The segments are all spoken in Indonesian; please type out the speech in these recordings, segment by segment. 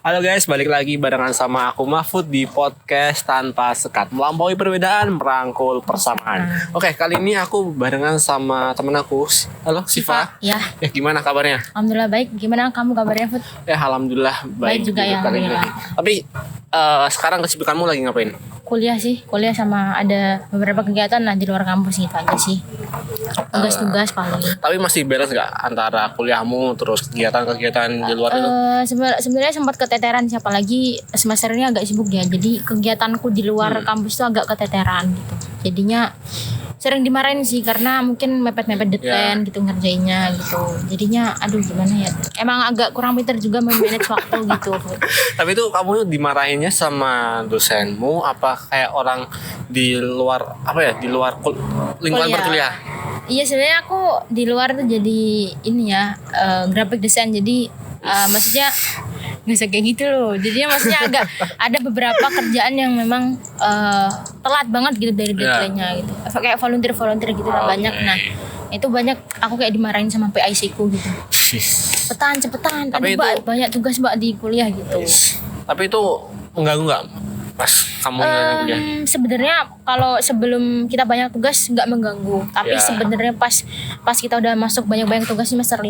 Halo guys, balik lagi barengan sama aku Mahfud di podcast Tanpa Sekat, melampaui perbedaan, merangkul persamaan. Oke, kali ini aku barengan sama temen aku. Halo Siva. Ya. Gimana kabarnya? Alhamdulillah baik. Gimana kamu kabarnya, Fud? Alhamdulillah baik juga ya, kali ini. alhamdulillah. Tapi sekarang kesibukanmu lagi ngapain? Kuliah sama ada beberapa kegiatan lah di luar kampus gitu aja sih. Tugas-tugas paling. Tapi masih balance nggak antara kuliahmu terus kegiatan-kegiatan di luar itu? Sebenarnya sempat keteteran sih, apalagi semester ini agak sibuk ya. Jadi kegiatanku di luar kampus tuh agak keteteran gitu. Jadinya sering dimarahin sih karena mungkin mepet-mepet deadline gitu ngerjainnya gitu. Jadinya aduh gimana ya. Emang agak kurang pintar juga manage waktu gitu. Tapi itu kamu dimarahinnya sama dosenmu apa kayak orang di luar di luar lingkungan perkuliahan? Iya, sebenarnya aku di luar tuh jadi ini ya, graphic design. Jadi maksudnya nggak usah kayak gitu loh. Jadinya maksudnya agak ada beberapa kerjaan yang memang telat banget gitu dari deadline-nya gitu. Kayak volunteer gitu lah banyak. Nah, itu banyak aku kayak dimarahin sama PIC ku gitu. Cepetan. Tapi aduh, banyak tugas Mbak di kuliah gitu. Tapi itu mengganggu nggak pas kamu kuliah? Sebenarnya kalau sebelum kita banyak tugas nggak mengganggu, tapi sebenarnya pas kita udah masuk banyak tugas semester 5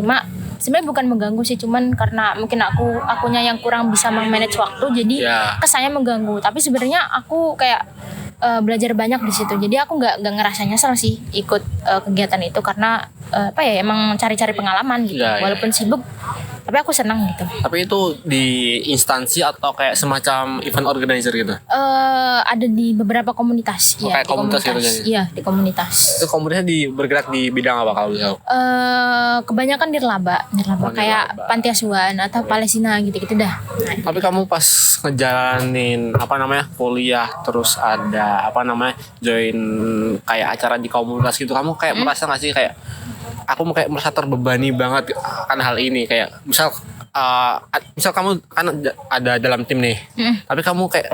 sebenarnya bukan mengganggu sih, cuman karena mungkin akunya yang kurang bisa manage waktu jadi kesannya mengganggu. Tapi sebenarnya aku kayak belajar banyak di situ, jadi aku nggak ngerasa nyesel sih ikut kegiatan itu karena emang cari-cari pengalaman gitu. Walaupun sibuk tapi aku senang gitu. Tapi itu di instansi atau kayak semacam event organizer gitu? Ada di beberapa komunitas. Kayak komunitas gitu? Iya, di komunitas. Itu komunitasnya bergerak di bidang apa kalau bisa? Kebanyakan nirlaba kayak panti asuhan atau Palestina gitu-gitu dah. Tapi kamu pas ngejalanin kuliah terus ada join kayak acara di komunitas gitu, kamu kayak merasa nggak sih kayak aku kayak merasa terbebani banget kan hal ini, kayak misal kamu kan ada dalam tim nih, tapi kamu kayak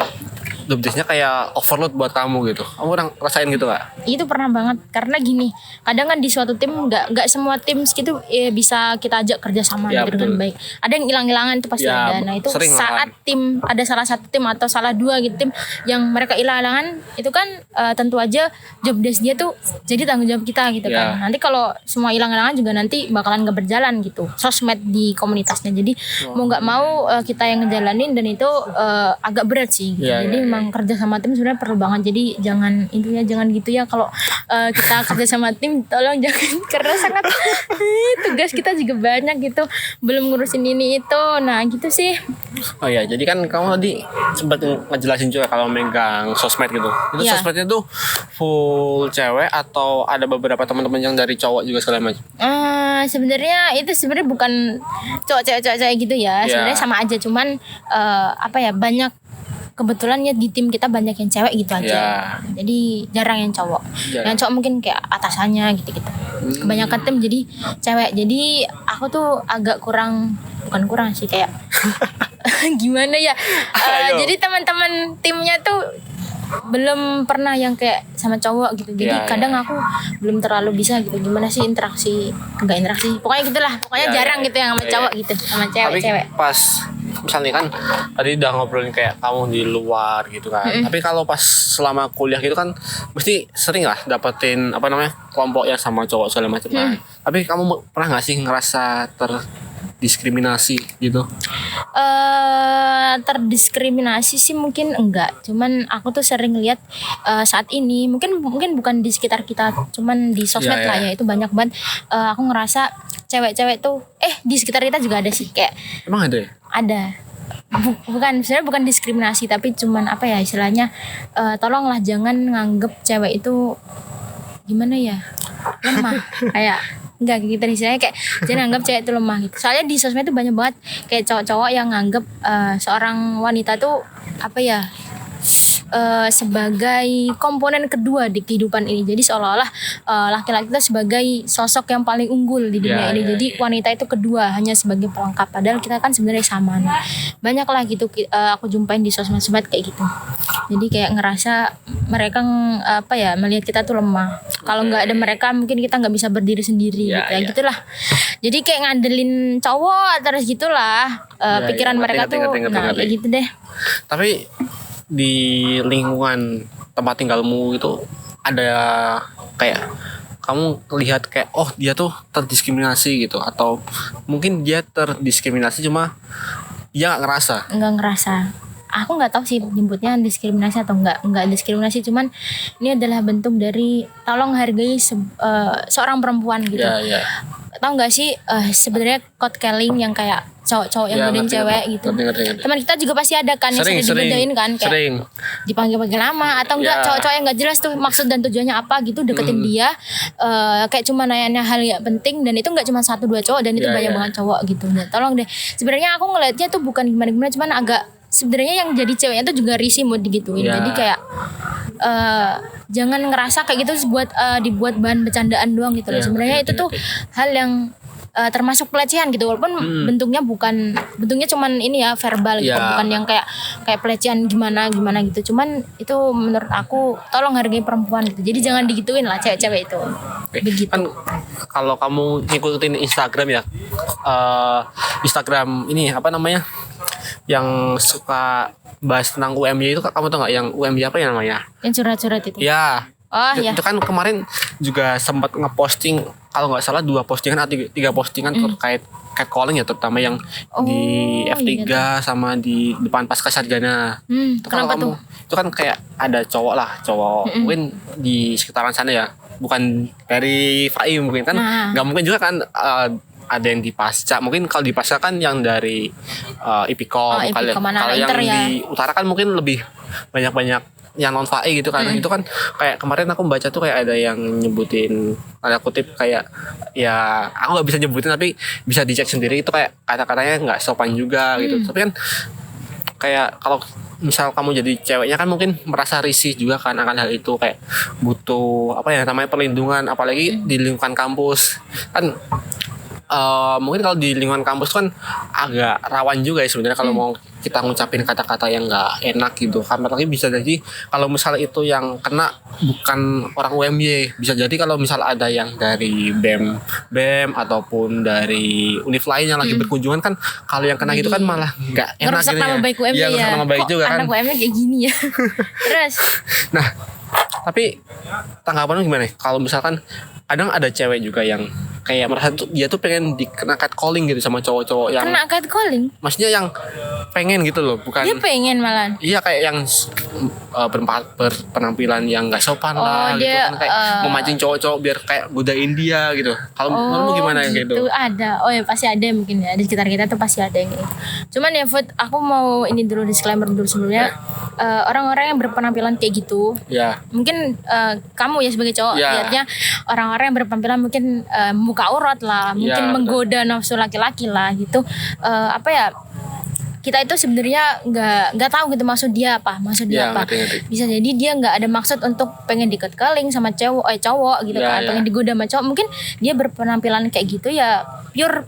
jobdesknya kayak overload buat kamu gitu. Kamu orang rasain gitu nggak? Itu pernah banget karena gini, kadang kan di suatu tim nggak semua tim gitu bisa kita ajak kerja sama gitu dengan baik. Ada yang hilang-hilangan itu pasti ada. Nah itu saat tim ada salah satu tim atau salah dua gitu tim yang mereka hilang-hilangan, itu kan tentu aja jobdesk dia tuh jadi tanggung jawab kita gitu kan. Nanti kalau semua hilang-hilangan juga nanti bakalan nggak berjalan gitu sosmed di komunitasnya. Jadi mau nggak mau kita yang ngejalanin, dan itu agak berat sih gitu. Jadi memang kerja sama tim sebenarnya perlu banget. Jadi jangan gitu ya kalau kita kerja sama tim, tolong jangan karena sangat tugas kita juga banyak gitu, belum ngurusin ini itu. Nah gitu sih. Oh iya, jadi kan kamu tadi sempat ngejelasin juga kalau megang sosmed gitu. Itu sosmednya tuh full cewek atau ada beberapa teman-teman yang dari cowok juga segala macam? Sebenarnya bukan cowok cewek gitu ya. Sebenarnya sama aja, cuman banyak. Kebetulan ya di tim kita banyak yang cewek gitu aja. Jadi jarang yang cowok. Yang cowok mungkin kayak atasannya gitu-gitu. Kebanyakan tim jadi cewek. Jadi aku tuh agak bukan kurang sih, kayak gimana ya? Jadi teman-teman timnya tuh belum pernah yang kayak sama cowok gitu. Jadi kadang aku belum terlalu bisa gitu. Gimana sih enggak interaksi. Pokoknya gitulah. Pokoknya jarang gitu yang sama cowok gitu, sama cewek-cewek. Tapi pas misalnya kan tadi udah ngobrolin kayak kamu di luar gitu kan. Tapi kalau pas selama kuliah gitu kan mesti sering lah dapetin kelompok yang sama cowok segala macam kan. Tapi kamu pernah nggak sih ngerasa terdiskriminasi gitu? Terdiskriminasi sih mungkin enggak. Cuman aku tuh sering lihat saat ini mungkin bukan di sekitar kita, cuman di sosmed lah ya, itu banyak banget. Aku ngerasa cewek-cewek tuh di sekitar kita juga ada sih, kayak emang ada ya? Ada. Sebenarnya bukan diskriminasi, tapi cuman istilahnya tolonglah jangan nganggep cewek itu gimana ya, lemah. Kayak enggak gitu istilahnya, kayak jangan nganggep cewek itu lemah gitu. Soalnya di sosmed itu banyak banget kayak cowok-cowok yang nganggep seorang wanita tuh sebagai komponen kedua di kehidupan ini. Jadi seolah-olah laki-laki itu sebagai sosok yang paling unggul di dunia ini. Jadi wanita itu kedua, hanya sebagai pelengkap. Padahal kita kan sebenarnya sama. Nah, banyak lah gitu aku jumpain di sosmed kayak gitu. Jadi kayak ngerasa mereka melihat kita tuh lemah. Kalau nggak ada mereka mungkin kita nggak bisa berdiri sendiri gitu. Gitulah. Jadi kayak ngandelin cowok terus gitulah pikiran mereka tuh kayak gitu deh. Tapi di lingkungan tempat tinggalmu itu ada kayak kamu lihat kayak dia tuh terdiskriminasi gitu, atau mungkin dia terdiskriminasi cuma dia nggak ngerasa. Aku nggak tahu sih nyebutnya diskriminasi atau nggak diskriminasi, cuman ini adalah bentuk dari tolong hargai seorang perempuan gitu. Tahu nggak sih sebenarnya code calling yang kayak cowok-cowok yang godain cewek gitu. Teman kita juga pasti ada kan yang sering digodain kan, kayak dipanggil-panggil nama atau enggak cowok-cowok yang nggak jelas tuh maksud dan tujuannya apa gitu deketin dia, kayak cuma nanya hal yang penting, dan itu nggak cuma 1-2 cowok, dan itu banyak banget cowok gitu. Nah, tolong deh, sebenarnya aku ngelihatnya tuh bukan gimana-gimana, cuman agak sebenarnya yang jadi ceweknya tuh juga risih mau digituin. Jadi kayak jangan ngerasa kayak gitu buat dibuat bahan bercandaan doang gitu loh. Sebenarnya itu tuh hal yang termasuk pelecehan gitu, walaupun bentuknya cuman ini ya verbal gitu, bukan yang kayak pelecehan gimana gitu. Cuman itu menurut aku tolong hargai perempuan gitu. Jadi jangan digituin lah cewek-cewek itu. Begitu. Kan kalau kamu ngikutin Instagram ya, Instagram ini apa namanya, yang suka bahas tentang UMY itu, kamu tau nggak yang UMY apa ya namanya? Yang curhat-curhat itu. Ya. Itu kan kemarin juga sempat ngeposting kalau nggak salah 2 postingan atau 3 postingan terkait catcalling ya, terutama yang di F3 sama di depan Pasca Sarjana. Kenapa tuh? Itu kan kayak ada cowok mungkin di sekitaran sana ya, bukan dari FAI mungkin kan, nggak mungkin juga kan ada yang di Pasca. Mungkin kalau di Pasca kan yang dari IPIKOM, kalau yang di utara kan mungkin lebih banyak yang non FAI gitu kan. Itu kan kayak kemarin aku baca tuh kayak ada yang nyebutin, tanda kutip kayak, ya aku nggak bisa nyebutin tapi bisa dicek sendiri, itu kayak kata-katanya nggak sopan juga gitu. Tapi kan kayak kalau misal kamu jadi ceweknya kan mungkin merasa risih juga kan akan hal itu, kayak butuh apa ya namanya perlindungan, apalagi di lingkungan kampus kan. Mungkin kalau di lingkungan kampus kan agak rawan juga ya sebenarnya kalau mau kita ngucapin kata-kata yang nggak enak gitu. Karena lagi bisa jadi kalau misalnya itu yang kena bukan orang UMY, bisa jadi kalau misal ada yang dari BEM ataupun dari univ lain yang lagi berkunjungan kan, kalau yang kena gitu kan malah nggak enak gitu ya. Nama baik UMY ya. Nama baik juga kan. Anak UMY kayak gini ya. Terus. Nah, tapi tanggapanmu gimana? Kalau misalkan kadang ada cewek juga yang kayak merasa tuh dia tuh pengen dikena catcalling gitu sama cowok-cowok yang kena catcalling, maksudnya yang pengen gitu loh, bukan dia pengen malah. Iya, kayak yang berpenampilan yang nggak sopan lah gitu kan, kayak memancing cowok-cowok biar kayak godain dia gitu. Kalau menurutmu gimana yang kayak gitu? Ada, ya pasti ada mungkin ya, di sekitar kita tuh pasti ada yang gitu. Cuman ya Food, aku mau ini dulu disclaimer dulu sebelumnya. Orang-orang yang berpenampilan kayak gitu, mungkin kamu ya sebagai cowok lihatnya orang-orang yang berpenampilan mungkin muka aurat lah, mungkin menggoda nafsu laki-laki lah gitu. Apa ya, kita itu sebenarnya nggak tahu gitu maksud dia apa. Ngerti. Bisa jadi dia nggak ada maksud untuk pengen diketkeling sama cowok gitu kan, pengen digoda sama cowok. Mungkin dia berpenampilan kayak gitu ya pure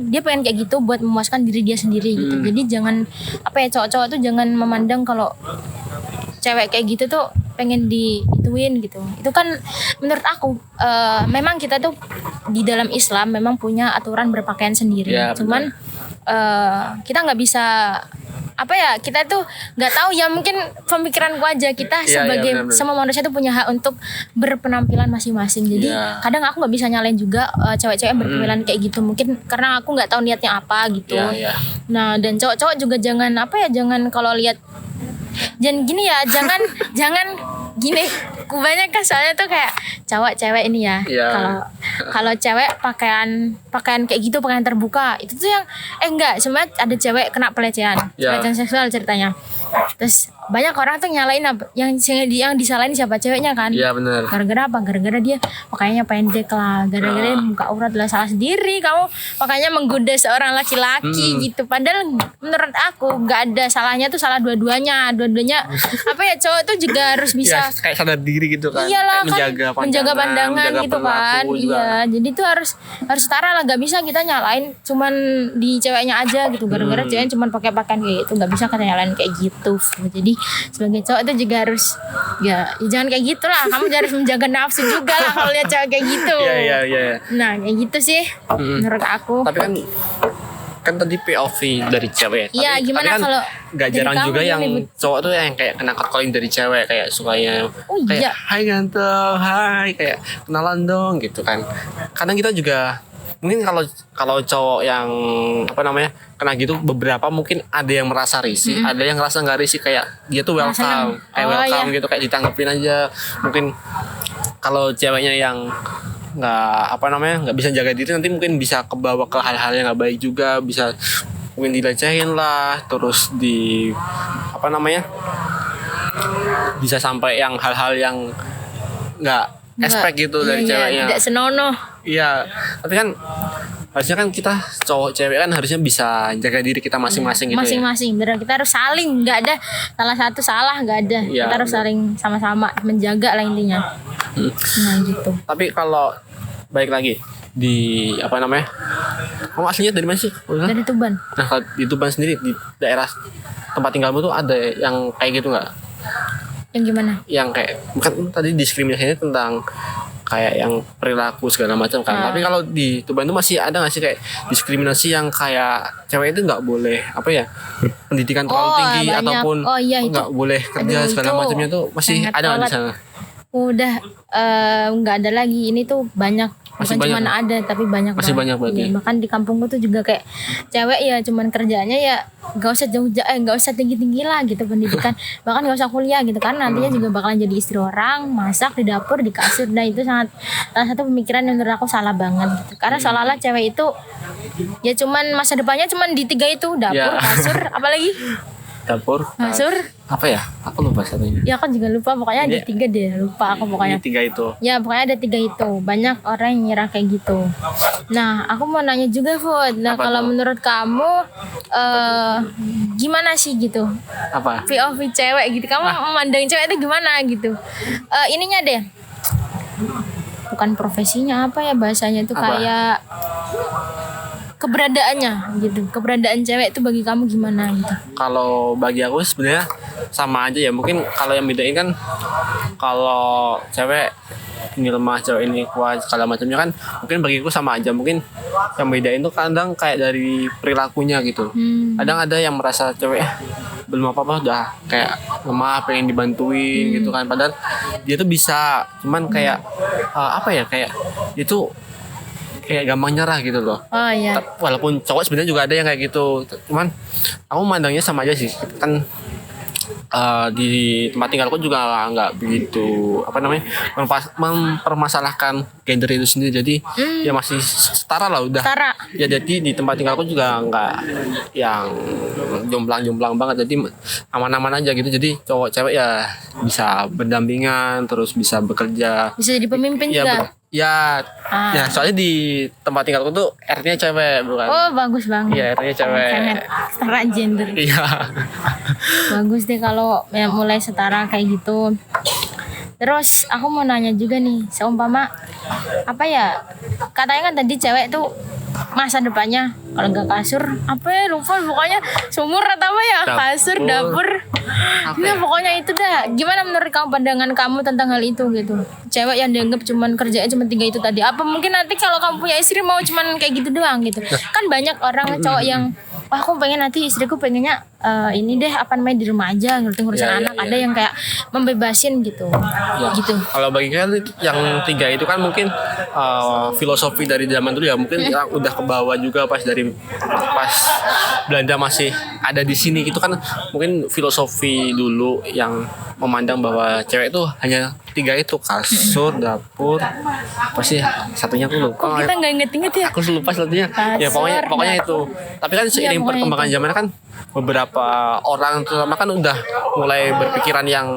dia pengen kayak gitu buat memuaskan diri dia sendiri gitu. Jadi jangan cowok-cowok tuh jangan memandang kalau cewek kayak gitu tuh pengen diituin gitu. Itu kan menurut aku memang kita tuh di dalam Islam memang punya aturan berpakaian sendiri. Cuman kita nggak bisa kita tuh nggak tahu ya, mungkin pemikiranku aja, kita sebagai semua manusia tuh punya hak untuk berpenampilan masing-masing. Jadi kadang aku nggak bisa nyalain juga cewek-cewek yang berpenampilan kayak gitu, mungkin karena aku nggak tahu niatnya apa gitu. Nah, dan cowok-cowok juga jangan kalau lihat jangan gini ya, jangan gini. Kebanyakan soalnya tuh kayak cewek ini ya. Kalau cewek pakaian kayak gitu, pakaian terbuka, itu tuh yang enggak, sebenarnya ada cewek kena pelecehan seksual ceritanya. Terus banyak orang tuh nyalain yang disalahin siapa, ceweknya kan. Iya, benar. Gara-gara apa? Gara-gara dia pakainya pendek lah, gara-gara muka aurat lah. Salah sendiri kamu pakainya menggoda seorang laki-laki gitu. Padahal menurut aku nggak ada salahnya, tuh salah dua-duanya. Cowok tuh juga harus bisa kayak sadar diri diri gitu kan. Iyalah Kayak kan menjaga pandangan menjaga gitu kan. perilaku juga. Iya, jadi tuh harus setara lah, gak bisa kita nyalain cuman di ceweknya aja gitu. Gara-gara ceweknya cuman pakai pakaian kayak gitu, gak bisa kita nyalain kayak gitu. Jadi sebagai cowok itu juga harus ya jangan kayak gitulah. Kamu harus menjaga nafsu juga lah kalau lihat cewek kayak gitu. Iya. Nah, kayak gitu sih menurut aku. Tapi kan tadi POV dari cewek. Iya, gimana kan kalau gak dari jarang kamu juga yang gimana, Bud? cowok tuh yang kayak kena catcalling dari cewek, kayak sukanya Oh, kayak iya. hai ganteng, hai, kayak kenalan dong gitu kan. Kadang kita juga mungkin kalau cowok yang apa namanya kena gitu, beberapa mungkin ada yang merasa risih, ada yang ngerasa nggak risih, kayak dia tuh welcome, kayak welcome gitu, kayak ditanggepin aja. Mungkin kalau ceweknya yang nggak bisa jaga diri, nanti mungkin bisa kebawa ke hal-hal yang nggak baik juga, bisa mungkin dilecehin lah, terus bisa sampai yang hal-hal yang nggak expect gitu dari ceweknya. Tidak senonoh. Iya, tapi kan harusnya kan kita cowok cewek kan harusnya bisa jaga diri kita masing-masing gitu Masing-masing, bener, kita harus saling, nggak ada salah satu salah, nggak ada. Iya, Kita harus saling sama-sama menjaga lah intinya. Nah gitu. Tapi kalau balik lagi di kamu aslinya dari mana sih? Dari Tuban. Nah, kalau di Tuban sendiri, di daerah tempat tinggalmu tuh ada yang kayak gitu nggak? Yang gimana? Yang kayak bukan tadi diskriminasinya tentang kayak yang perilaku segala macam kan. Tapi kalau di Tuban itu masih ada nggak sih kayak diskriminasi yang kayak cewek itu nggak boleh pendidikan terlalu tinggi, banyak. ataupun Iya, itu. nggak boleh kerja Aduh, segala itu macamnya tuh masih sangat ada nggak di telat. sana? Udah nggak ada lagi. Ini tuh banyak. Masih Bukan banyak cuma ada, tapi banyak Masih banyak berarti. Iya, bahkan di kampungku tuh juga kayak cewek ya cuman kerjanya ya nggak usah nggak usah tinggi lah gitu pendidikan. Bahkan nggak usah kuliah gitu kan, nantinya juga bakalan jadi istri orang, masak di dapur, di kasur. Nah itu salah satu pemikiran yang menurut aku salah banget gitu. Karena seolah-olah cewek itu ya cuman masa depannya cuman di 3 itu, dapur, Ya. kasur, apalagi Dapur, kasur. apa ya? Aku lupa satunya. Ya aku juga lupa, pokoknya ada Iya. 3 deh, lupa aku pokoknya. Ini 3 itu. Ya pokoknya ada 3 itu. Banyak orang yang ngira kayak gitu. Nah aku mau nanya juga Fud. Nah Apa kalau tuh? menurut kamu gimana sih gitu Apa? POV cewek gitu, kamu memandang cewek itu gimana gitu? Ininya deh, bukan profesinya, apa ya bahasanya itu, Apa? kayak keberadaannya gitu. Keberadaan cewek itu bagi kamu gimana gitu? Kalau bagi aku sebenarnya sama aja ya. Mungkin kalau yang bedain kan, kalau cewek ini lemah, cewek ini kuat, segala macamnya kan mungkin bagiku sama aja. Mungkin yang bedain tuh kadang kayak dari perilakunya gitu. Kadang ada yang merasa cewek belum apa-apa udah kayak lemah, pengen dibantuin gitu kan, padahal dia tuh bisa, cuman kayak kayak itu kayak gampang nyerah gitu loh. Oh iya. Walaupun cowok sebenarnya juga ada yang kayak gitu, cuman aku mandangnya sama aja sih kan. Di tempat tinggalku juga nggak begitu mempermasalahkan gender itu sendiri, jadi ya masih setara lah udah. Setara. Ya jadi di tempat tinggalku juga nggak yang jomplang banget, jadi aman-aman aja gitu. Jadi cowok cewek ya bisa berdampingan, terus bisa bekerja. Bisa jadi pemimpin Ya, juga. ya soalnya di tempat tinggalku tuh RT-nya cewek bukan. Oh bagus banget. Iya, RT-nya cewek. Sangat setara gender. Iya. Bagus deh kalau ya, mulai setara kayak gitu. Terus aku mau nanya juga nih, seumpama apa ya, katanya kan tadi cewek tuh masa depannya kalau nggak kasur apa ya, lupa pokoknya sumur atau apa ya, kasur, dapur. Nah pokoknya itu dah. Gimana menurut kamu, pandangan kamu tentang hal itu gitu? Cewek yang dianggap cuman kerjanya cuma 3 itu tadi. Apa mungkin nanti kalau kamu punya istri mau cuman kayak gitu doang gitu? Kan banyak orang cowok yang wah aku pengen nanti istriku pengennya ini deh di rumah aja ngurusin Ya, anak. ya, Ada yang kayak membebasin gitu. Gitu. Kalau bagi kan yang 3 itu kan mungkin filosofi dari zaman dulu ya, mungkin yang udah ke bawah juga pas Belanda masih ada di sini gitu kan. Mungkin filosofi dulu yang memandang bahwa cewek itu hanya 3 itu, kasur, dapur, apa sih satunya aku lupa. Kok kita nggak inget-inget ya? Aku lupa satunya. Ya Kasur, pokoknya itu. Tapi kan seiring pokoknya perkembangan itu. zaman kan beberapa orang terutama kan udah mulai berpikiran yang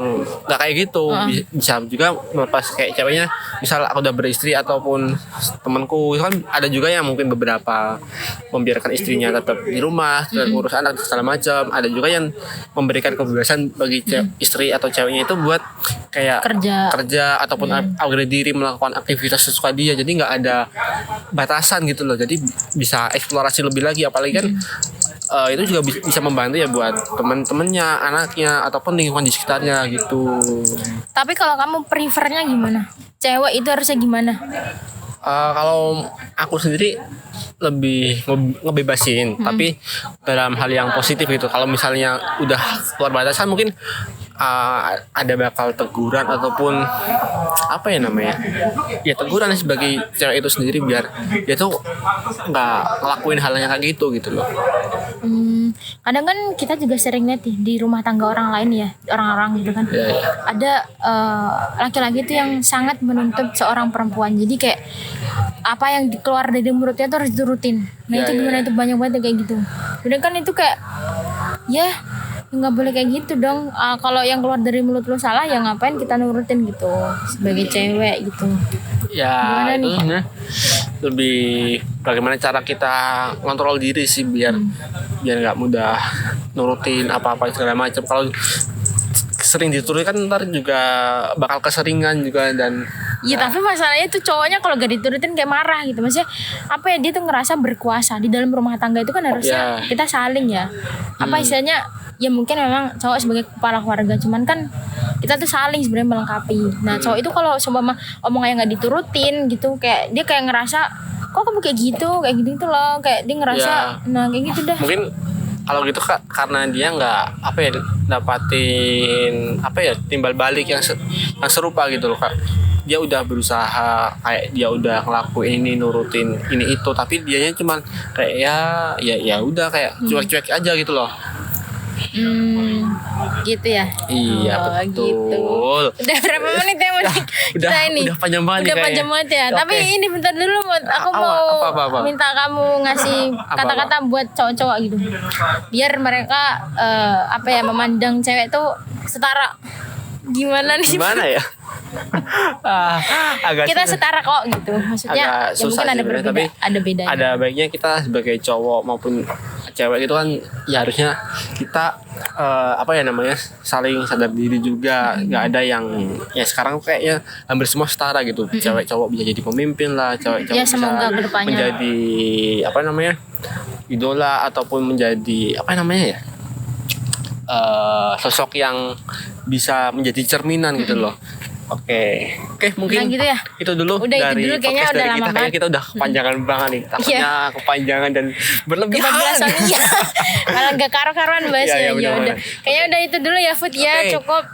nggak kayak gitu. Bisa juga melepas kayak ceweknya, misal aku udah beristri ataupun temanku itu kan ada juga yang mungkin beberapa membiarkan istrinya tetap di rumah dan ngurus anak segala macam. Ada juga yang memberikan kebebasan bagi istri atau ceweknya itu buat kayak kerja ataupun upgrade diri, melakukan aktivitas sesuka dia, jadi nggak ada batasan gitu loh, jadi bisa eksplorasi lebih lagi. Apalagi kan itu juga bisa membantu ya buat teman-temannya, anaknya ataupun lingkungan di sekitarnya gitu. Tapi kalau kamu prefernya gimana? Cewek itu harusnya gimana? Kalau aku sendiri lebih ngebebasin, tapi dalam hal yang positif gitu. Kalau misalnya udah keluar batasan mungkin ada bakal teguran ataupun apa ya namanya, ya teguran sebagai cewek itu sendiri biar dia tuh nggak ngelakuin hal yang kayak gitu loh. Kadang kan kita juga sering lihat di rumah tangga orang lain ya, orang-orang gitu kan. Ada laki-laki itu yang sangat menuntut seorang perempuan, jadi kayak apa yang keluar dari mulutnya tuh harus diturutin. Nah itu gimana, itu banyak banget kayak gitu. Udah kan itu kayak ya nggak boleh kayak gitu dong. Kalau yang keluar dari mulut lo salah, ya ngapain kita nurutin gitu sebagai cewek gitu. Ya itu lebih bagaimana cara kita ngontrol diri sih biar nggak mudah nurutin apa-apa segala macam. Kalau sering diturutin kan ntar juga bakal keseringan juga. Dan iya, tapi masalahnya tuh cowoknya kalau gak diturutin kayak marah gitu. Maksudnya apa ya, dia tuh ngerasa berkuasa di dalam rumah tangga. Itu kan harusnya kita saling ya. Apa istilahnya, ya mungkin memang cowok sebagai kepala keluarga, cuman kan kita tuh saling sebenarnya melengkapi. Nah cowok itu kalau seumpama omongannya gak diturutin gitu, kayak dia kayak ngerasa kok kamu kayak gitu loh, kayak dia ngerasa nah kayak gitu dah. Mungkin kalau gitu karena dia nggak dapatin timbal balik yang serupa gitu loh Kak. Dia udah berusaha, kayak dia udah ngelakuin ini, nurutin ini itu, tapi dianya cuman kayak ya udah kayak cuek-cuek aja gitu loh. Gitu ya. Iya betul. Gitu. Udah berapa menit ya kita ini? Udah panjang banget. Udah panjang banget ya. Okay. Tapi ini bentar dulu, aku mau minta kamu ngasih kata-kata buat cowok-cowok gitu. Biar mereka memandang cewek tuh setara. Gimana nih? Gimana ya? Kita setara kok gitu. Maksudnya ya mungkin ada berbeda, tapi ada bedanya. Ada baiknya kita sebagai cowok maupun cewek itu kan ya harusnya kita saling sadar diri juga. Nggak ada yang ya sekarang kayaknya hampir semua setara gitu. Cewek cowok bisa jadi pemimpin lah, cewek cowok bisa menjadi idola ataupun menjadi sosok yang bisa menjadi cerminan gitu loh. Oke, mungkin gitu ya? Itu dulu. Udah dari itu dulu, kayaknya udah lama banget. Kita udah kepanjangan banget nih. Takutnya kepanjangan dan berlebihan. Malah gak karo-karuan bahasnya. Ya udah. Kayaknya udah itu dulu ya Food ya, cukup.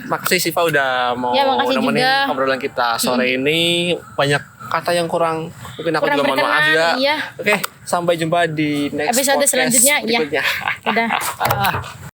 Makasih Siva udah mau nemenin obrolan kita sore ini. Banyak kata yang kurang, mungkin aku juga mohon maaf ya. Iya. Oke, sampai jumpa di next episode podcast selanjutnya. berikutnya. Ya. Udah.